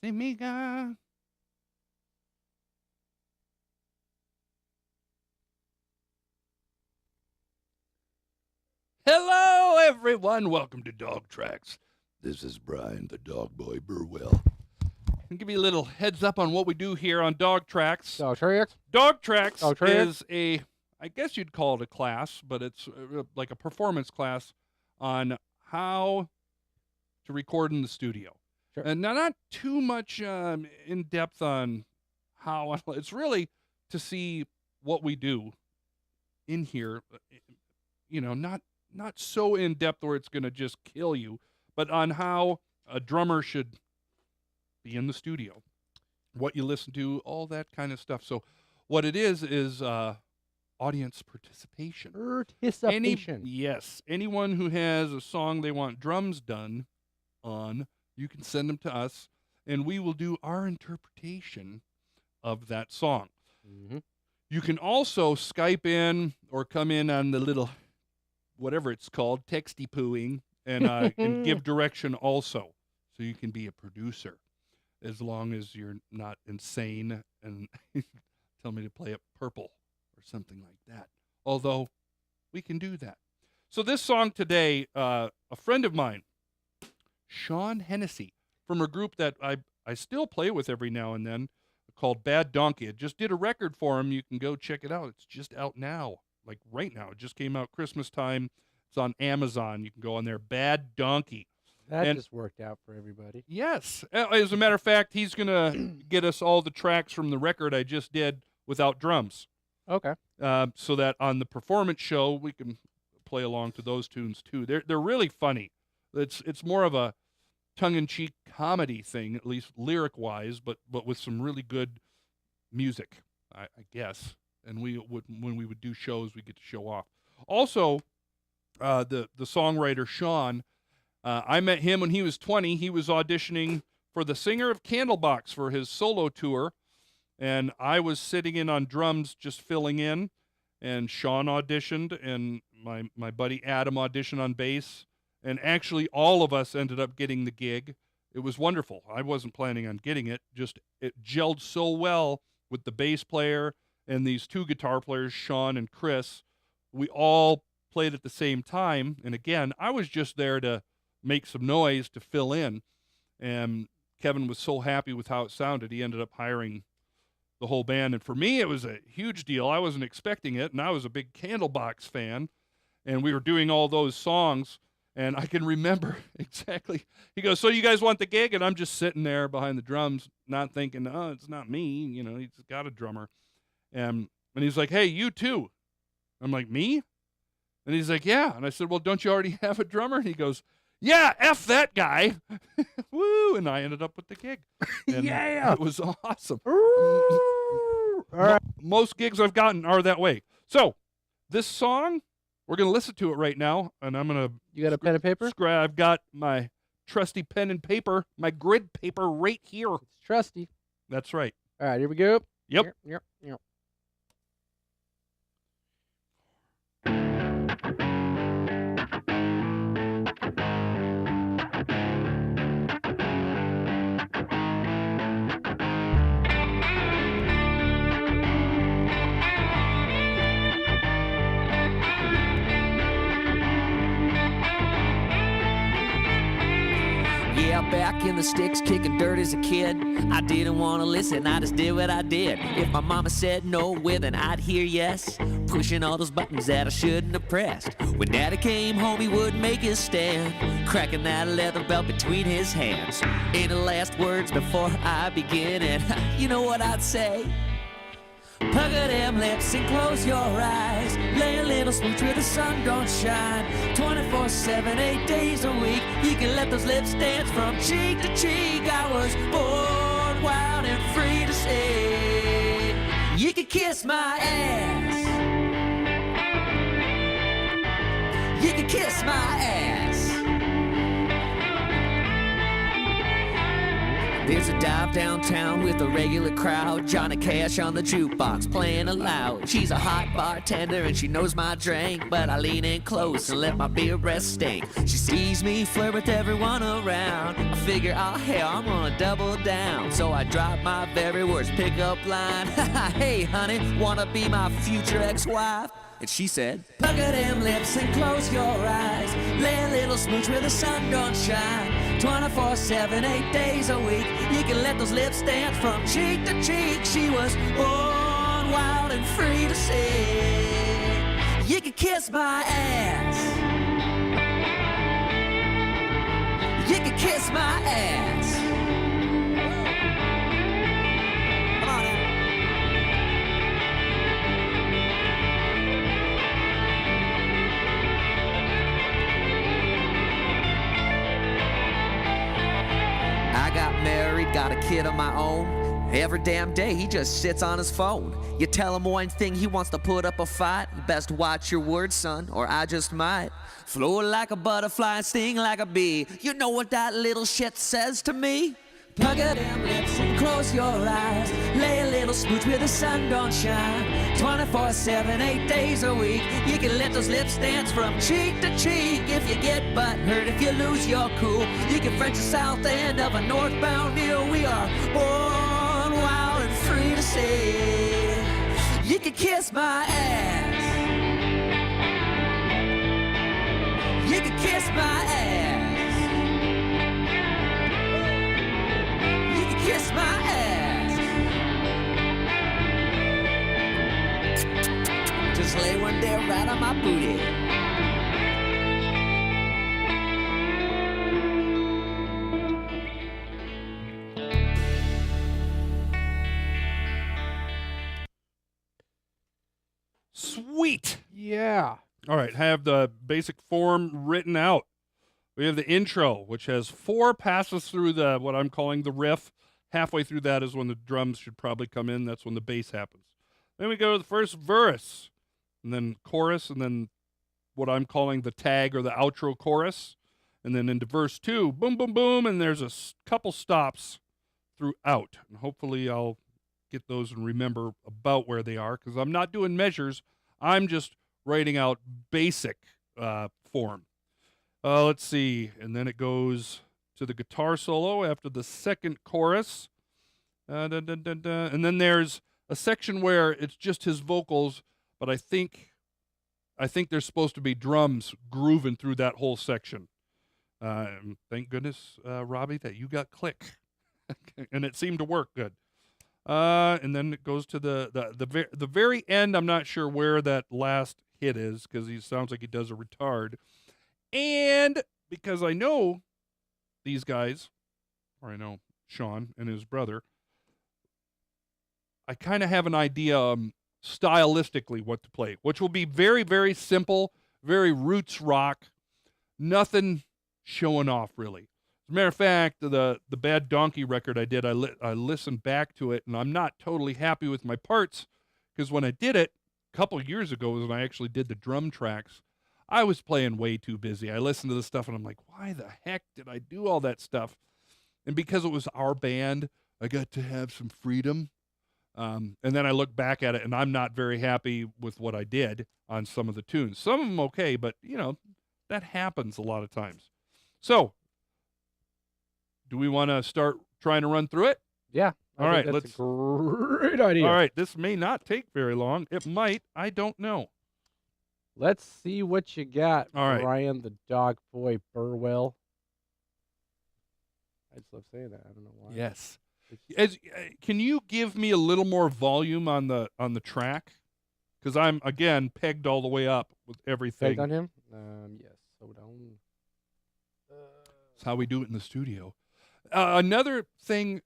See me go. Hello, everyone. Welcome to Dog Tracks. This is Brian, the Dogboy Burwell. I'll give you a little heads up on what we do here on Dog Tracks. Dog tracks? Dog Tracks Dog tracks? is a, I guess you'd call it a class, but it's like a performance class on how to record in the studio. Sure. And not too much in depth on how, it's really to see what we do in here, not so in depth where it's going to just kill you, but on how a drummer should be in the studio, what you listen to, all that kind of stuff. So what it is audience participation. Yes. Anyone who has a song they want drums done on, you can send them to us, and we will do our interpretation of that song. Mm-hmm. You can also Skype in or come in on the little, whatever it's called, texty pooing, and give direction also. So you can be a producer, as long as you're not insane and tell me to play it purple or something like that. Although, we can do that. So this song today, a friend of mine, Sean Hennessy, from a group that I still play with every now and then, called Bad Donkey. I just did a record for him. You can go check it out. It's just out now, like right now. It just came out Christmas time. It's on Amazon. You can go on there, Bad Donkey. That just worked out for everybody. Yes. As a matter of fact, he's going to get us all the tracks from the record I just did without drums. Okay. So that on the performance show, we can play along to those tunes too. They're really funny. It's more of a tongue-in-cheek comedy thing, at least lyric-wise, but with some really good music, I guess. And when we would do shows, we get to show off. Also, the songwriter Sean, I met him when he was 20. He was auditioning for the singer of Candlebox for his solo tour, and I was sitting in on drums just filling in, and Sean auditioned, and my buddy Adam auditioned on bass. And actually, all of us ended up getting the gig. It was wonderful. I wasn't planning on getting it. Just it gelled so well with the bass player and these two guitar players, Sean and Chris. We all played at the same time. And again, I was just there to make some noise to fill in. And Kevin was so happy with how it sounded, he ended up hiring the whole band. And for me, it was a huge deal. I wasn't expecting it, and I was a big Candlebox fan. And we were doing all those songs. And I can remember exactly. He goes, "So you guys want the gig?" And I'm just sitting there behind the drums, not thinking, "Oh, it's not me." He's got a drummer. And he's like, "Hey, you too." I'm like, "Me?" And he's like, "Yeah." And I said, "Well, don't you already have a drummer?" And he goes, "Yeah, F that guy." Woo! And I ended up with the gig. And yeah. It was awesome. All right. Most gigs I've gotten are that way. So, this song, we're going to listen to it right now, and I'm going to... You got a pen and paper? I've got my trusty pen and paper, my grid paper right here. It's trusty. That's right. All right, here we go. Yep. Yep. Back in the sticks, kicking dirt as a kid. I didn't want to listen, I just did what I did. If my mama said no, well then I'd hear yes. Pushing all those buttons that I shouldn't have pressed. When daddy came home, he would make his stand, cracking that leather belt between his hands. Any last words before I begin? And you know what I'd say? Pucker them lips and close your eyes. Lay a little smooch where the sun don't shine. 24/7, 8 days a week. You can let those lips dance from cheek to cheek. I was born wild and free to say you can kiss my ass. You can kiss my ass. There's a dive downtown with a regular crowd. Johnny Cash on the jukebox playing aloud. She's a hot bartender and she knows my drink, but I lean in close and let my beer breath stink. She sees me flirt with everyone around. I figure, oh hell, I'm gonna double down. So I drop my very worst pickup line. Hey honey, wanna be my future ex-wife? And she said, pucker them lips and close your eyes. Lay a little smooch where the sun don't shine. 24/7, 8 days a week. You can let those lips dance from cheek to cheek. She was born wild and free to see. You can kiss my ass. You can kiss my ass. Come on in. I got married, got a kid of my own. Every damn day he just sits on his phone. You tell him one thing, he wants to put up a fight. Best watch your words, son, or I just might float like a butterfly and sting like a bee. You know what that little shit says to me? Pucker them lips and close your eyes. Lay a little smooch where the sun don't shine. 24/7, 8 days a week. You can let those lips dance from cheek to cheek. If you get butt hurt, if you lose your cool, you can French the south end of a northbound deal. We are born wild and free to say. You can kiss my ass. You can kiss my ass. Kiss my ass. Just lay one there right on my booty. Sweet. Yeah. All right, have the basic form written out. We have the intro, which has 4 passes through the what I'm calling the riff. Halfway through that is when the drums should probably come in. That's when the bass happens. Then we go to the first verse, and then chorus, and then what I'm calling the tag or the outro chorus. And then into verse 2, boom, boom, boom, and there's a couple stops throughout. And hopefully I'll get those and remember about where they are, because I'm not doing measures. I'm just writing out basic form. Let's see. And then it goes to the guitar solo after the second chorus. And then there's a section where it's just his vocals, but I think there's supposed to be drums grooving through that whole section. Thank goodness, Robbie, that you got click. And it seemed to work good. And then it goes to the very end. I'm not sure where that last hit is, because he sounds like he does a retard. And because I know these guys, or I know Sean and his brother, I kind of have an idea stylistically what to play, which will be very, very simple, very roots rock, nothing showing off really. As a matter of fact, the Bad Donkey record I did, I listened back to it, and I'm not totally happy with my parts, because when I did it a couple years ago was when I actually did the drum tracks. I was playing way too busy. I listened to the stuff, and I'm like, why the heck did I do all that stuff? And because it was our band, I got to have some freedom. And then I look back at it, and I'm not very happy with what I did on some of the tunes. Some of them okay, but, that happens a lot of times. So, do we want to start trying to run through it? Yeah. All right, that's a great idea. All right, this may not take very long. It might. I don't know. Let's see what you got, All right. Ryan the Dogboy Burwell. I just love saying that. I don't know why. Yes. Can you give me a little more volume on the track? Because I'm again pegged all the way up with everything. Pegged on him? Yes. So down. That's how we do it in the studio. Another thing,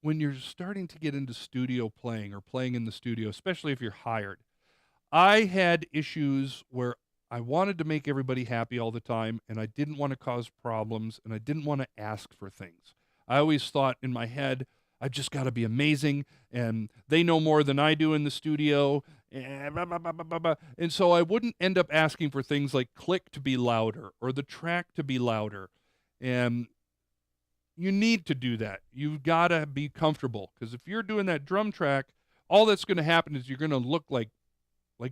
when you're starting to get into studio playing or playing in the studio, especially if you're hired, I had issues where I wanted to make everybody happy all the time, and I didn't want to cause problems, and I didn't want to ask for things. I always thought in my head, I've just got to be amazing, and they know more than I do in the studio, and blah, blah, blah, blah, blah, blah. And so I wouldn't end up asking for things like click to be louder or the track to be louder. And you need to do that. You've got to be comfortable, because if you're doing that drum track, all that's going to happen is you're going to look like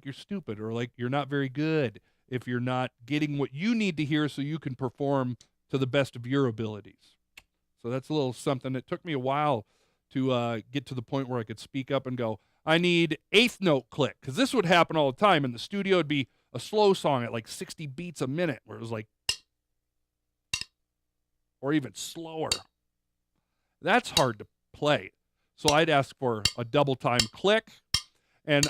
you're stupid, or like you're not very good if you're not getting what you need to hear so you can perform to the best of your abilities. So that's a little something. It took me a while to get to the point where I could speak up and go, I need eighth note click, because this would happen all the time in the studio. It'd be a slow song at like 60 beats a minute, where it was like, or even slower. That's hard to play. So I'd ask for a double time click. And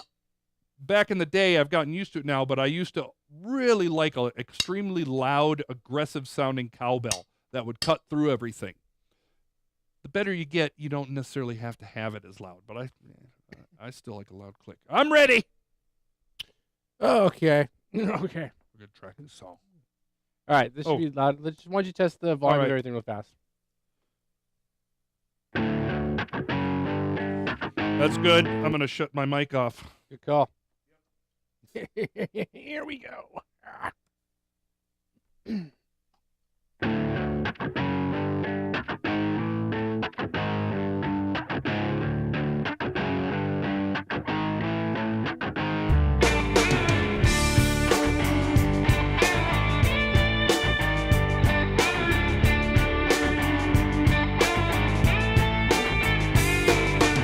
back in the day, I've gotten used to it now, but I used to really like an extremely loud, aggressive sounding cowbell that would cut through everything. The better you get, you don't necessarily have to have it as loud, but I still like a loud click. I'm ready. Okay. Okay. We're going to track this song. All right. This should be loud. Why don't you test the volume and everything real fast? That's good. I'm going to shut my mic off. Good call. Here we go.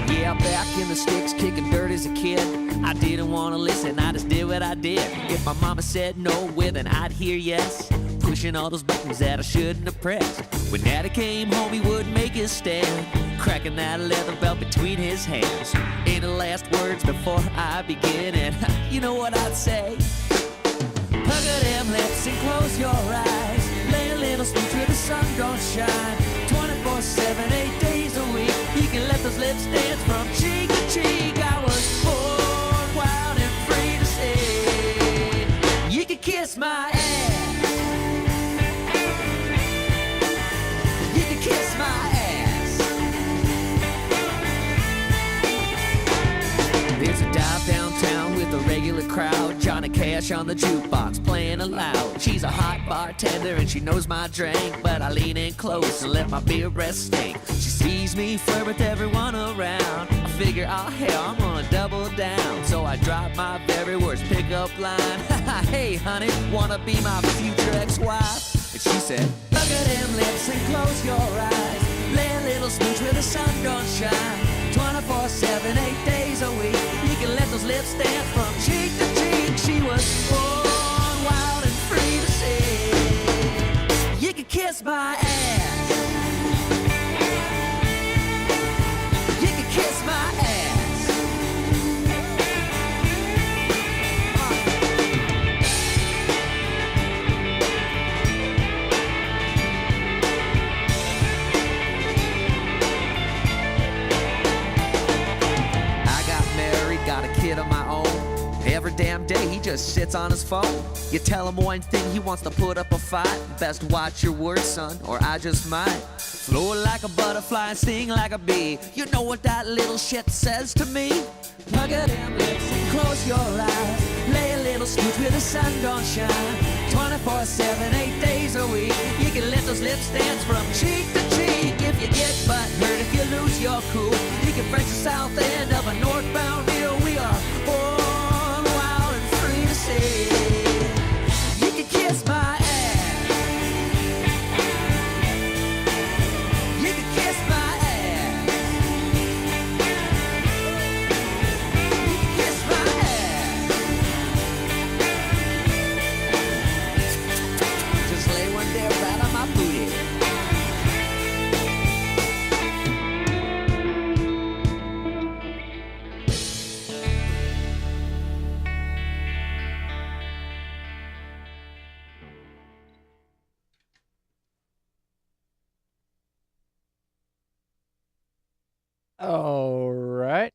Yeah, back in the sticks, kicking dirt as a kid. I didn't want to listen, I just did what I did. If my mama said no, well then I'd hear yes. Pushing all those buttons that I shouldn't have pressed. When daddy came home, he would make his stand, cracking that leather belt between his hands. Any last words before I begin? And you know what I'd say? Pucker them lips and close your eyes. Lay a little speech where the sun don't shine. 24/7, 8 days a week. You can let those lips dance from cheek to cheek. I was born wild and free to say you can kiss my ass. You can kiss my ass. There's a dive downtown with a regular crowd. Johnny Cash on the jukebox playing aloud. She's a hot bartender and she knows my drink, but I lean in close and let my beer breath stink. She sees me flirt with everyone around. I figure, oh hell, I'm gonna double down. So I drop my very worst pickup line. Hey honey, wanna be my future ex-wife? And she said, look at them lips and close your eyes. Lay a little speech where the sun don't shine. 24/7, 8 days a week. You can let those lips dance from cheek to cheek. She was born wild and free to say you can kiss my ass. You can kiss my ass. Got a kid of my own. Every damn day he just sits on his phone. You tell him one thing, he wants to put up a fight. Best watch your words, son, or I just might float like a butterfly and sting like a bee. You know what that little shit says to me? Hug at them lips and close your eyes. Lay a little speech where the sun don't shine. 24/7, 8 days a week. You can let those lips dance from cheek to cheek. If you get butt hurt, if you lose your cool, you can French the south end of a northbound deal. We are born wild and free to say you can kiss my ass. You can kiss my ass. You can kiss my ass. Just lay one there right on my booty. All right.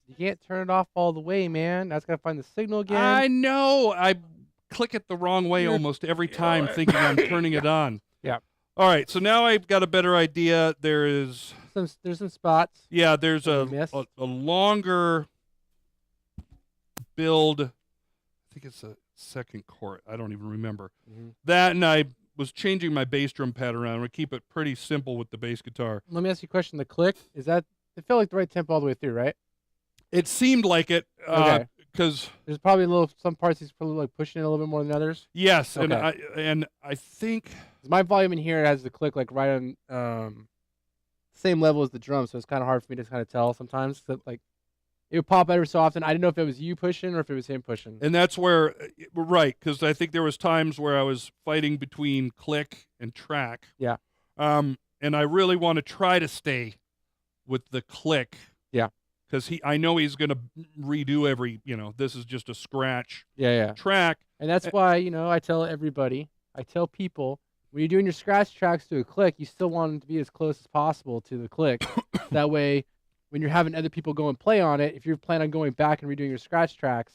You can't turn it off all the way, man. That's gotta find the signal again. I know. I click it the wrong way almost every time, thinking I'm turning it on. Yeah. All right, so now I've got a better idea. There's some spots. Yeah, there's that a we missed. longer build think it's a second chord. I don't even remember. Mm-hmm. That, and I was changing my bass drum pad around. We keep it pretty simple with the bass guitar. Let me ask you a question. The click, is that, it felt like the right tempo all the way through, right? It seemed like it, Okay. because There's probably some parts he's probably like pushing it a little bit more than others. yes, Okay. and I think 'Cause my volume in here has the click like right on same level as the drum, so it's kind of hard for me to kind of tell sometimes. That like it would pop every so often. I didn't know if it was you pushing or if it was him pushing. and that's where right, because I think there was times where I was fighting between click and track. Yeah. And I really want to try to stay with the click. Yeah. Because I know he's going to redo every, this is just a scratch Yeah. track. And that's why, I tell everybody, I tell people, when you're doing your scratch tracks to a click, you still want them to be as close as possible to the click. That way, when you're having other people go and play on it, if you're planning on going back and redoing your scratch tracks,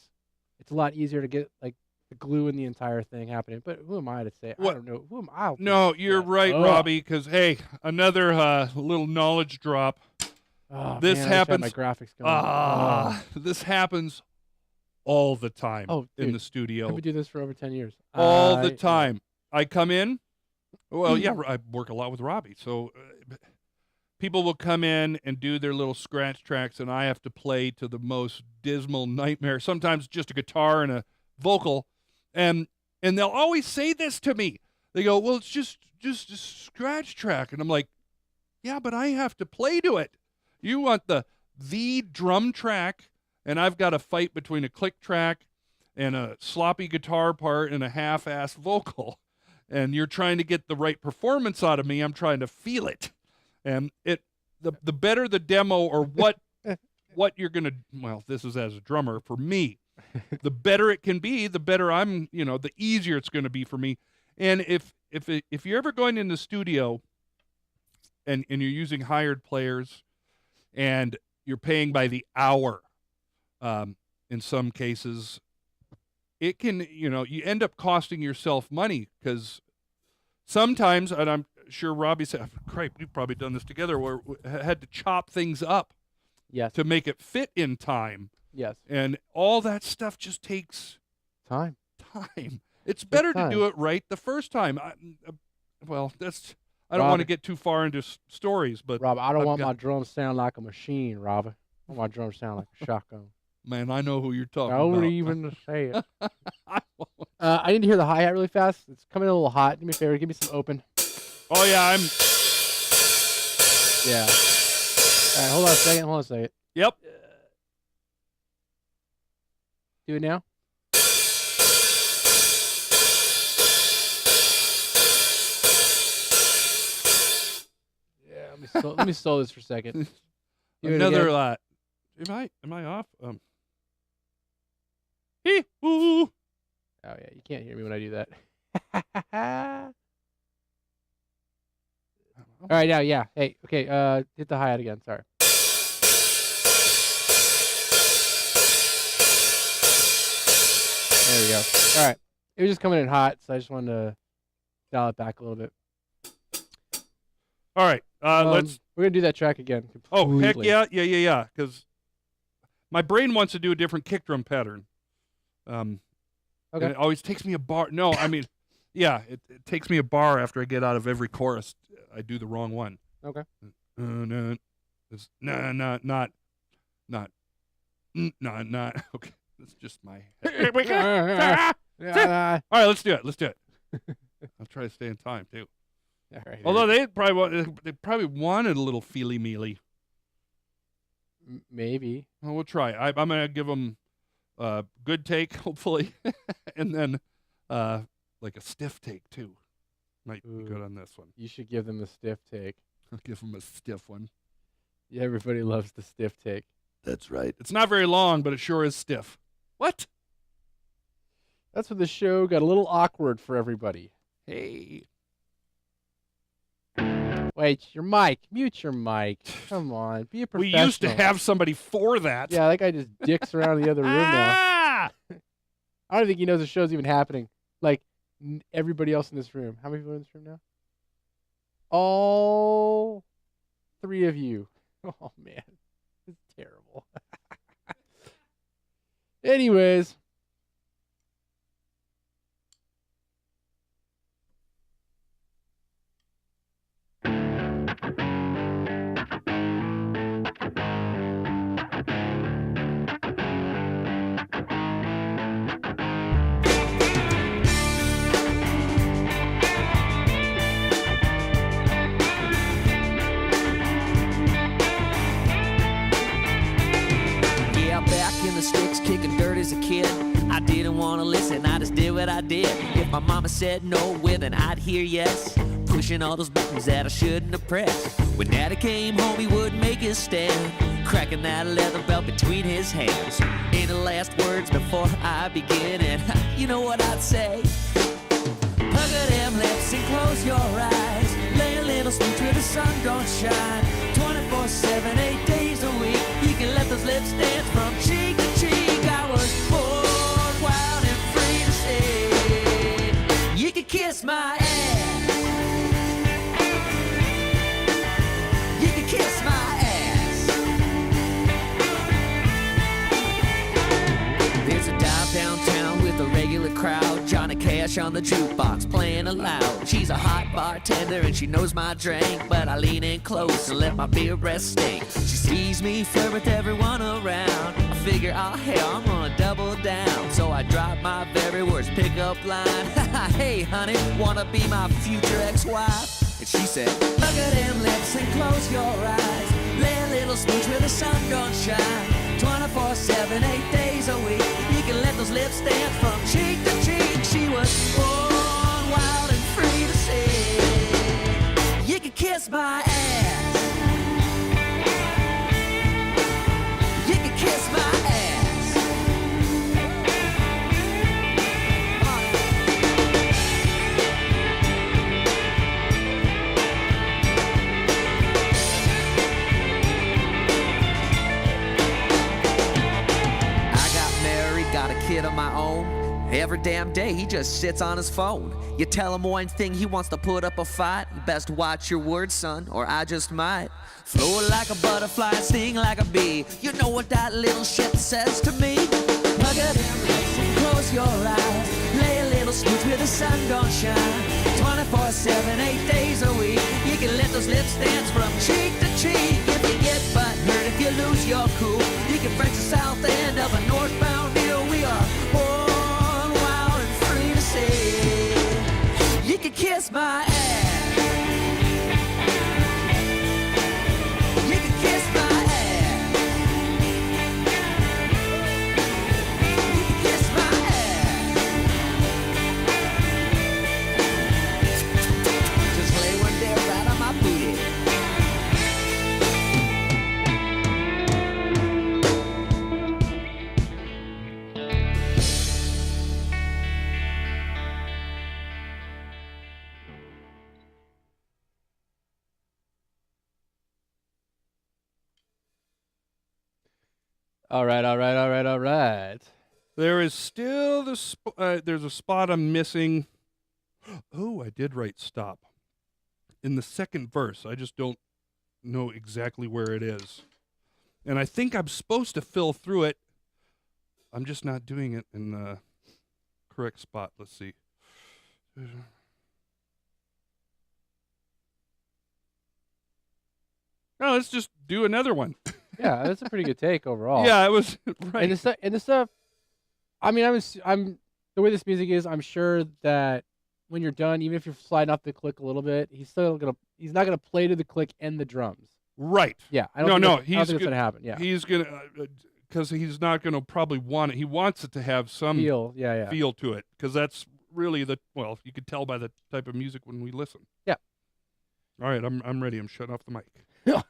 it's a lot easier to get like the glue in the entire thing happening. But who am I to say? What? I don't know. Who am I? No, you're right, Robbie, because, hey, another little knowledge drop. Oh, This man, I wish I had happens. my graphics going. This happens all the time in dude, the studio. I've been doing this for over 10 years. All the time. I come in. Well, yeah, I work a lot with Robbie. So people will come in and do their little scratch tracks, and I have to play to the most dismal nightmare, sometimes just a guitar and a vocal. And they'll always say this to me. They go, well, it's just a scratch track. And I'm like, yeah, but I have to play to it. You want the drum track, and I've got a fight between a click track and a sloppy guitar part and a half-assed vocal. And you're trying to get the right performance out of me. I'm trying to feel it. And the better the demo or what you're going to, well, this is as a drummer for me, the better it can be, the better I'm, the easier it's going to be for me. And if you're ever going in the studio and you're using hired players and you're paying by the hour, in some cases, it can, you end up costing yourself money because sometimes, and I'm sure Robbie said, "Cripe, we've probably done this together," where we had to chop things up, yes, to make it fit in time. Yes, and all that stuff just takes time. It's better to do it right the first time. Well, I don't want to get too far into stories, but Rob, I don't want my drums sound like a machine, Robert. I want my drums sound like a shotgun. Man, I know who you're talking about. Don't even say it. I need to hear the hi-hat really fast. It's coming in a little hot. Do me a favor. Give me some open. Oh, yeah, Yeah. All right, hold on a second. Yep. Do it now. Yeah, let me slow this for a second. Another am I off? Hee-hoo. Oh yeah, you can't hear me when I do that. All right, now, yeah. Hey, okay, hit the hi-hat again. Sorry. There we go. All right. It was just coming in hot, so I just wanted to dial it back a little bit. All right, let's. We're gonna do that track again. Oh, heck yeah. Because my brain wants to do a different kick drum pattern. Okay. And it always takes me a bar. No, I mean, yeah, it takes me a bar after I get out of every chorus. I do the wrong one. Okay. No, it's not. Okay, that's just my. All right, let's do it. I'll try to stay in time too. All right. Although they probably wanted a little feely mealy. Maybe. Well, we'll try. I'm gonna give them a good take, hopefully, and then like a stiff take too. Might be good on this one. You should give them a stiff take. I'll give them a stiff one. Yeah, everybody loves the stiff take. That's right. It's not very long, but it sure is stiff. What? That's when the show got a little awkward for everybody. Hey. Wait, your mic. Mute your mic. Come on. Be a professional. We used to have somebody for that. Yeah, that guy just dicks around the other room now. I don't think he knows the show's even happening. Like, everybody else in this room. How many people are in this room now? All 3 of you. Oh, man. It's terrible. Anyways. kicking dirt as a kid. I didn't want to listen, I just did what I did. If my mama said no, well then I'd hear yes. Pushing all those buttons that I shouldn't have pressed. When Daddy came home, he would make his stand, cracking that leather belt between his hands. Any last words before I begin? And you know what I'd say? Pucker them lips and close your eyes. Lay a little smooch where the sun don't shine. 24/7, 8 days a week. You can let those lips dance from cheek to cheek. I was born wild and free to say you can kiss my ass. You can kiss my ass. There's a dive downtown with a regular crowd. Johnny Cash on the jukebox playing aloud. She's a hot bartender and she knows my drink, but I lean in close and let my beer breath stink. She sees me flirt with everyone around. I figure, oh hell, I'm gonna double down. So I drop my very worst pickup line. Hey honey, wanna be my future ex-wife? And she said, look at them lips and close your eyes. Lay a little smooch where the sun don't shine. 24/7, 8 days a week. You can let those lips dance from cheek to cheek. She was born wild and free to say you can kiss my ass. You can kiss my ass. I got married, got a kid of my own. Every damn day he just sits on his phone. You tell him one thing, he wants to put up a fight. You best watch your words, son, or I just might float like a butterfly, sting like a bee. You know what that little shit says to me? Hug it in, close your eyes. Lay a little smooch where the sun don't shine. 24/7, 8 days a week. You can let those lips dance from cheek to cheek. If you get butt hurt, if you lose your cool, you can French the south end of a northbound deal. We are born wild and free to say you can kiss my ass. You can kiss my ass. You can kiss my ass. Just lay one there right on my booty. All right. There is still there's a spot I'm missing. Oh, I did write stop in the second verse. I just don't know exactly where it is. And I think I'm supposed to fill through it. I'm just not doing it in the correct spot. Let's see. No, let's just do another one. Yeah, that's a pretty good take overall. Yeah, it was right. And the stuff. I mean, I'm the way this music is. I'm sure that when you're done, even if you're sliding off the click a little bit, he's not gonna play to the click and the drums. Right. Yeah. I don't think he's it's gonna happen. Yeah. He's gonna because he's not gonna probably want it. He wants it to have some feel to it because that's really you could tell by the type of music when we listen. Yeah. All right, I'm ready. I'm shutting off the mic. Right.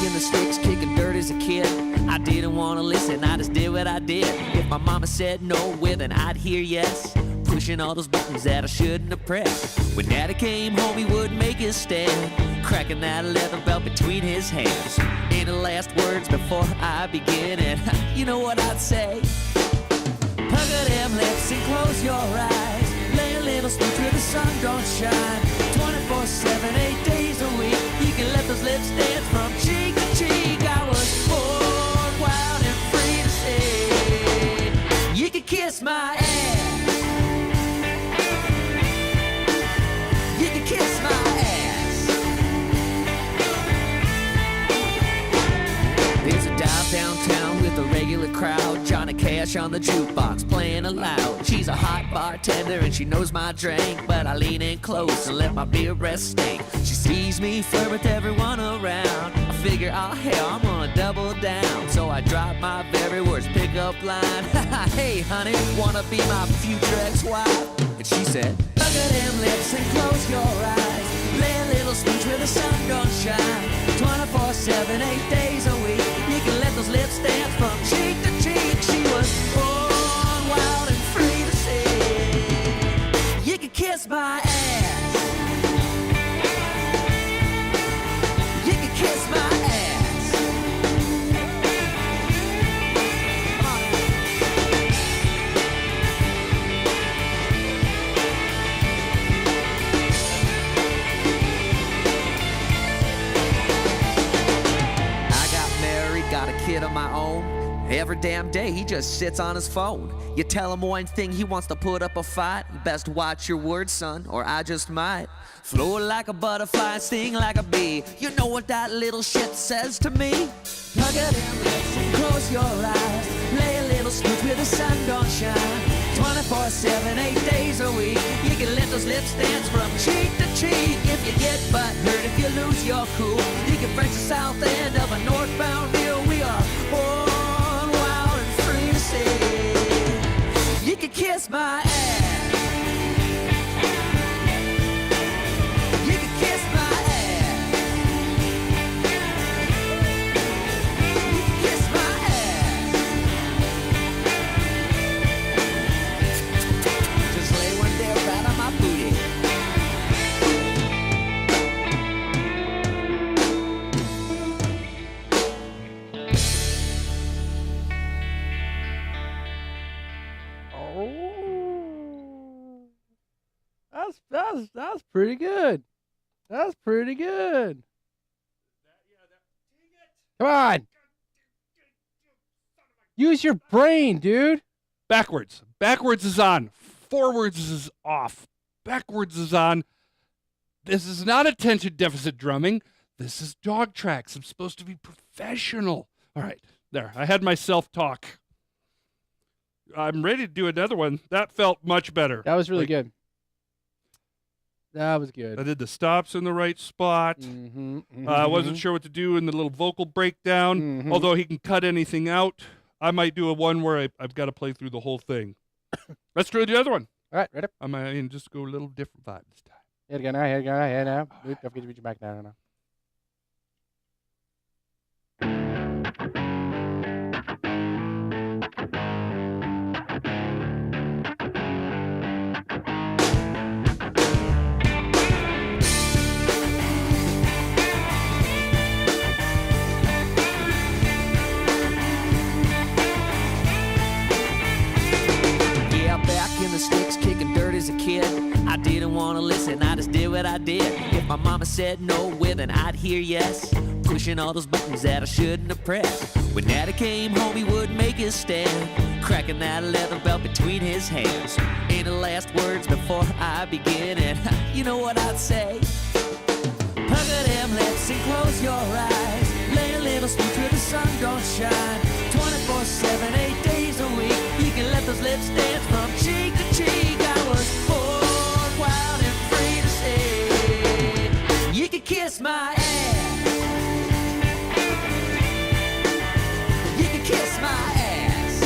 In the sticks, kicking dirt as a kid. I didn't want to listen, I just did what I did. If my mama said no, well then I'd hear yes. Pushing all those buttons that I shouldn't have pressed. When Daddy came home, he would make his stand, cracking that leather belt between his hands. Any last words before I begin? And you know what I'd say? Pucker them lips and close your eyes. Lay a little smooch where the sun don't shine. 24/7, 8 days a week. You can let those lips dance from cheek to cheek. I was born wild and free to say you can kiss my ass. cash on the jukebox, playing aloud. She's a hot bartender and she knows my drink, but I lean in close and let my beer breath stink. She sees me flirt with everyone around. I figure, oh hell, I'm gonna double down. So I drop my very worst pickup line. Hey honey, wanna be my future ex-wife? And she said, look at them lips and close your eyes. Lay a little speech where the sun don't shine. 24/7, 8 days a week. You can let those lips dance from cheek to cheek. She was born wild and free to see. You can kiss my ass. You can kiss my ass. Kid of my own. Every damn day he just sits on his phone. You tell him one thing, he wants to put up a fight. Best watch your words, son, or I just might float like a butterfly, sting like a bee. You know what that little shit says to me? Plug it in, lips and close your eyes. Lay a little speech where the sun don't shine. 24/7, 8 days a week. You can let those lips dance from cheek to cheek. If you get butt hurt, if you lose your cool, you can French the south end of a northbound deal. We are born wild and free to see. You can kiss my ass. You can kiss my ass. You can kiss my ass. Just lay one there right on my booty. That's pretty good. That's pretty good. Come on. Use your brain, dude. Backwards. Backwards is on. Forwards is off. Backwards is on. This is not attention deficit drumming. This is dog tracks. I'm supposed to be professional. All right. There. I had my self-talk. I'm ready to do another one. That felt much better. That was really good. That was good. I did the stops in the right spot. I wasn't sure what to do in the little vocal breakdown. Although he can cut anything out. I might do a one where I've got to play through the whole thing. Let's try the other one. All right, ready? I might just go a little different vibe this time. Here we go now, here we go now, here now. Don't forget to reach your back now. In the sticks, kicking dirt as a kid. I didn't want to listen, I just did what I did. If my mama said no, well then I'd hear yes. Pushing all those buttons that I shouldn't have pressed. When daddy came home, he would make his stand, cracking that leather belt between his hands. Any last words before I begin? And you know what I'd say? Pucker them lips and close your eyes. Lay a little speech where the sun don't shine. 24/7, 8 days a week. You can let those lips dance from cheek to cheek. I was born wild and free to say. You can kiss my ass. You can kiss my ass.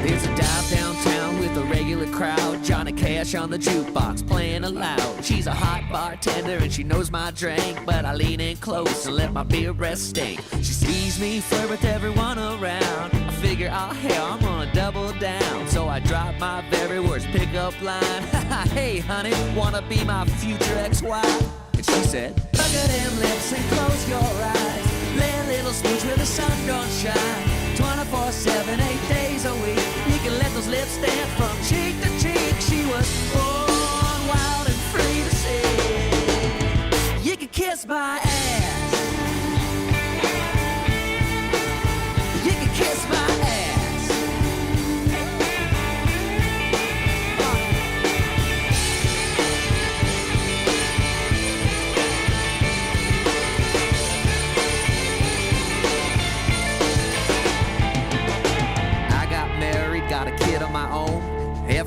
There's a dive downtown with a regular crowd. Johnny Cash on the jukebox, playing aloud. She's a hot bartender and she knows my drink, but I lean in close and let my beer breath stink. She sees me flirt with everyone around. I figure, oh hell, I'm gonna double down. So I drop my very worst pickup line. Hey honey, wanna be my future ex-wife? And she said, look at them lips and close your eyes. Lay a little speech where the sun don't shine. 24/7, 8 days a week. You can let those lips dance from cheek to cheek. She was born wild and free to see. You can kiss my ass. You can kiss my ass.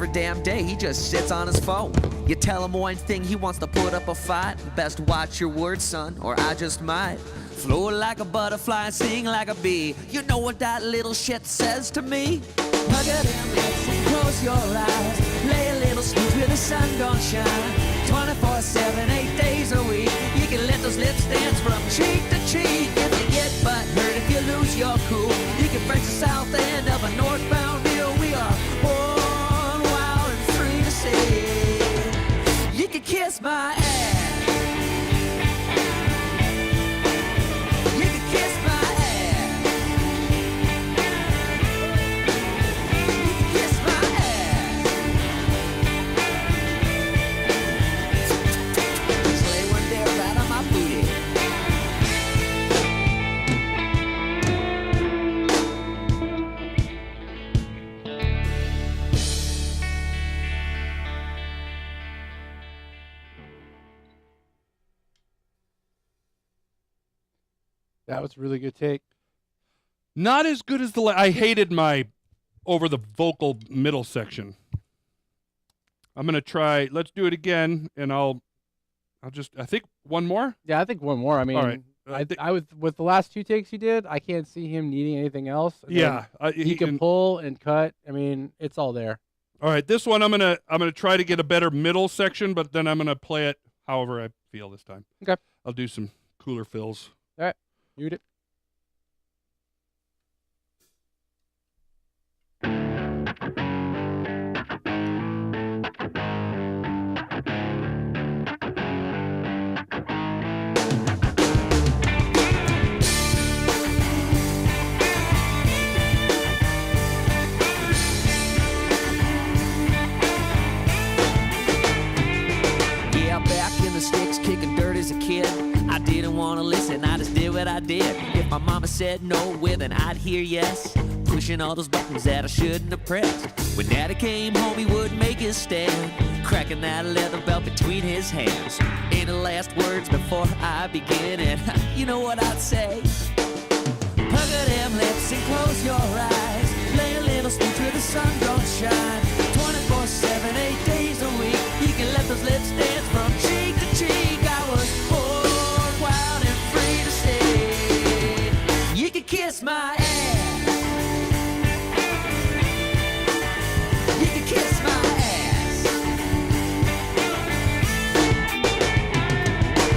Every damn day he just sits on his phone. You tell him one thing, he wants to put up a fight. Best watch your words, son, or I just might float like a butterfly and sting like a bee. You know what that little shit says to me? Hug at him, lips and close your eyes. Lay a little smooth where the sun don't shine. 24/7, 8 days a week. You can let those lips dance from cheek to cheek. If you get butt hurt, if you lose your cool, you can French the south end of a northbound deal. We are born wild and free to say. You can kiss my ass. You can kiss my ass. You can kiss my ass. Just lay one there right on my booty. That was a really good take. Not as good as I hated my over the vocal middle section. I'm going to try. Let's do it again, and I'll just, I think one more. Yeah, I think one more. I mean, All right. I with the last two takes he did, I can't see him needing anything else. And Yeah. then he can pull and cut. I mean, it's all there. All right, this one I'm gonna try to get a better middle section, but then I'm gonna play it however I feel this time. Okay. I'll do some cooler fills. All right, mute it. Yeah, back in the sticks, kicking dirt as a kid. I didn't want to listen, I just did what I did. If my mama said no, well then I'd hear yes. Pushing all those buttons that I shouldn't have pressed. When daddy came home, he would make his stand, cracking that leather belt between his hands. Any last words before I begin? And you know what I'd say? Pucker them lips and close your eyes. Lay a little speech where the sun don't shine. 24/7, 8 days a week. You can let those lips dance from cheek to cheek. I was born wild and free to say. You can kiss my ass. You can kiss my ass.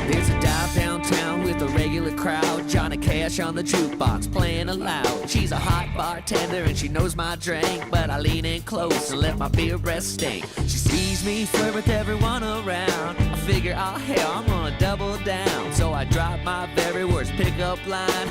There's a dive downtown with a regular crowd. Johnny Cash on the jukebox playing aloud. She's a hot bartender and she knows my drink, but I lean in close and let my beer breath stink. She sees me flirt with everyone around. I figure, oh hell, I'm gonna double down. So I drop my very worst pickup line.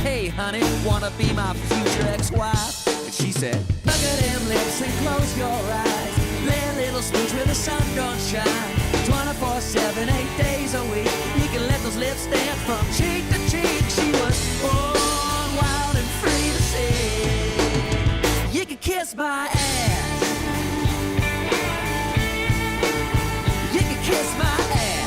Hey honey, wanna be my future ex-wife? And she said, look at them lips and close your eyes. Lay a little speech where the sun don't shine. 24/7, 8 days a week. You can let those lips dance from cheek to cheek. She was born wild and free to say. You can kiss my ass. You can kiss my ass.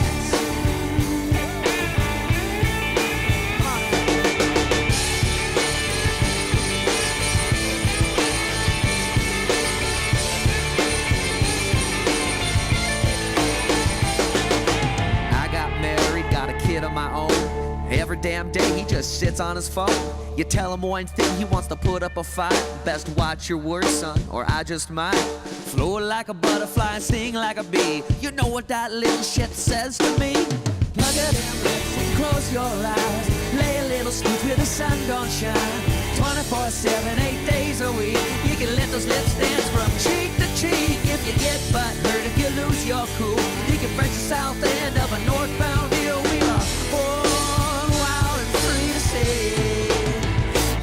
I got married, got a kid of my own. Every damn day he just sits on his phone. You tell him one thing, he wants to put up a fight. Best watch your words, son, or I just might float like a butterfly and sting like a bee. You know what that little shit says to me? Plug at them lips and close your eyes. Lay a little speech where the sun don't shine. 24/7, 8 days a week. You can let those lips dance from cheek to cheek. If you get butt hurt, if you lose your cool, you can French the south end of a northbound deal. We are born wild and free to say.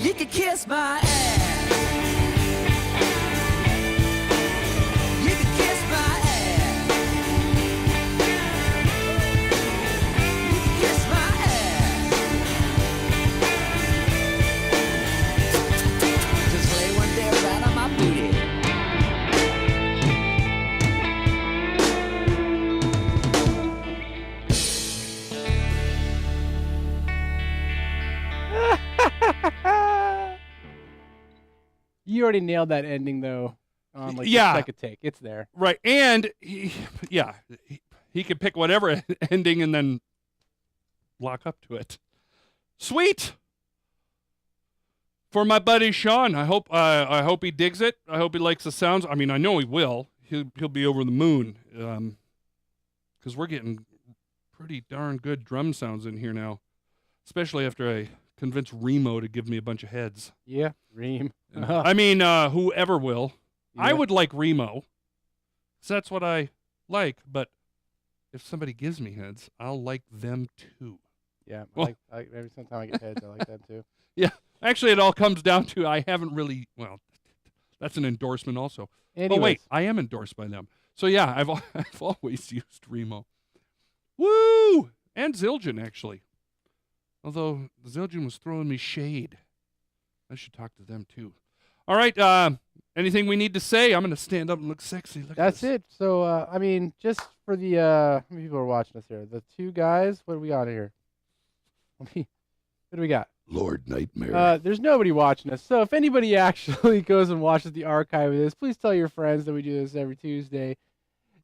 You can kiss my ass. You can kiss my ass. You can kiss my ass. Just lay one there right on my booty. You already nailed that ending, though. on like Yeah. the second take. It's there. Right. And he could pick whatever ending and then lock up to it. Sweet. For my buddy Sean, I hope he digs it. I hope he likes the sounds. I mean, I know he will. He'll be over the moon. Because we're getting pretty darn good drum sounds in here now, especially after I convinced Remo to give me a bunch of heads. Yeah, Reem. I mean, whoever will. Yeah. I would like Remo. 'Cause that's what I like. But if somebody gives me heads, I'll like them too. Yeah, Well- every time I get heads, I like that too. Actually, it all comes down to I haven't really. Well, that's an endorsement also. Anyways, Oh wait, I am endorsed by them. So yeah, I've always used Remo. Woo! And Zildjian actually. Although Zildjian was throwing me shade. I should talk to them too. All right. Anything we need to say? I'm gonna stand up and look sexy. Look at that's this. it. So I mean, just for the how many people are watching us here? The two guys. What do we got here? What do we got? Lord Nightmare. There's nobody watching us. So if anybody actually goes and watches the archive of this, please tell your friends that we do this every Tuesday.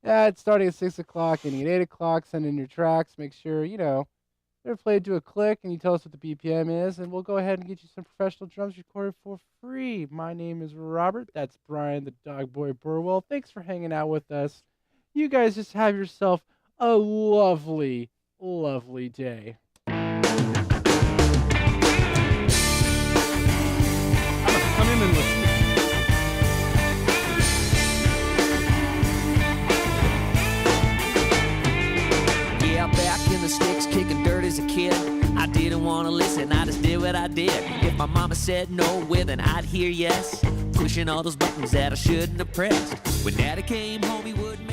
It's starting at 6 o'clock, ending at 8 o'clock. Send in your tracks. Make sure, they're played to a click, and you tell us what the BPM is, and we'll go ahead and get you some professional drums recorded for free. My name is Robert. That's Brian, the Dogboy Burwell. Thanks for hanging out with us. You guys just have yourself a lovely, lovely day. Come in and listen. Yeah, back in the sticks, kicking dirt as a kid. I didn't want to listen, I just did what I did. If my mama said no, well then I'd hear yes. Pushing all those buttons that I shouldn't have pressed. When daddy came home, he wouldn't